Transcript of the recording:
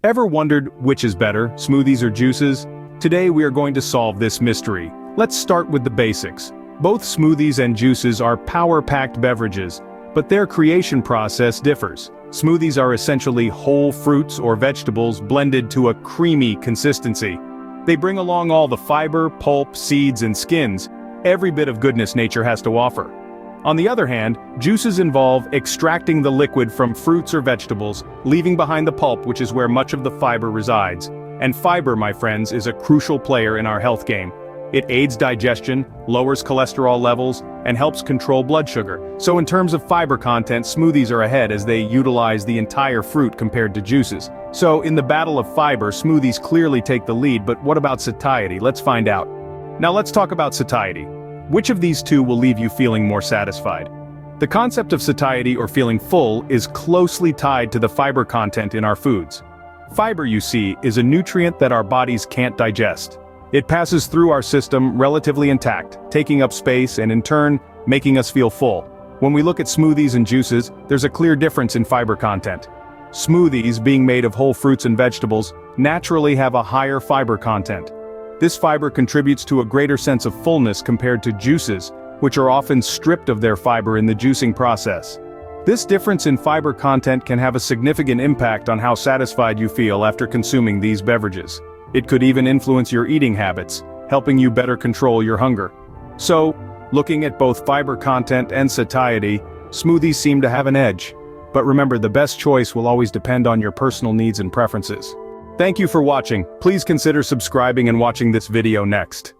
Ever wondered which is better, smoothies or juices? Today we are going to solve this mystery. Let's start with the basics. Both smoothies and juices are power-packed beverages, but their creation process differs. Smoothies are essentially whole fruits or vegetables blended to a creamy consistency. They bring along all the fiber, pulp, seeds, and skins, every bit of goodness nature has to offer. On the other hand, juices involve extracting the liquid from fruits or vegetables, leaving behind the pulp, which is where much of the fiber resides. And fiber, my friends, is a crucial player in our health game. It aids digestion, lowers cholesterol levels, and helps control blood sugar. So in terms of fiber content, smoothies are ahead as they utilize the entire fruit compared to juices. So in the battle of fiber, smoothies clearly take the lead, but what about satiety? Let's find out. Now let's talk about satiety. Which of these two will leave you feeling more satisfied? The concept of satiety or feeling full is closely tied to the fiber content in our foods. Fiber, you see, is a nutrient that our bodies can't digest. It passes through our system relatively intact, taking up space and in turn, making us feel full. When we look at smoothies and juices, there's a clear difference in fiber content. Smoothies, being made of whole fruits and vegetables, naturally have a higher fiber content. This fiber contributes to a greater sense of fullness compared to juices, which are often stripped of their fiber in the juicing process. This difference in fiber content can have a significant impact on how satisfied you feel after consuming these beverages. It could even influence your eating habits, helping you better control your hunger. So, looking at both fiber content and satiety, smoothies seem to have an edge. But remember, the best choice will always depend on your personal needs and preferences. Thank you for watching. Please consider subscribing and watching this video next.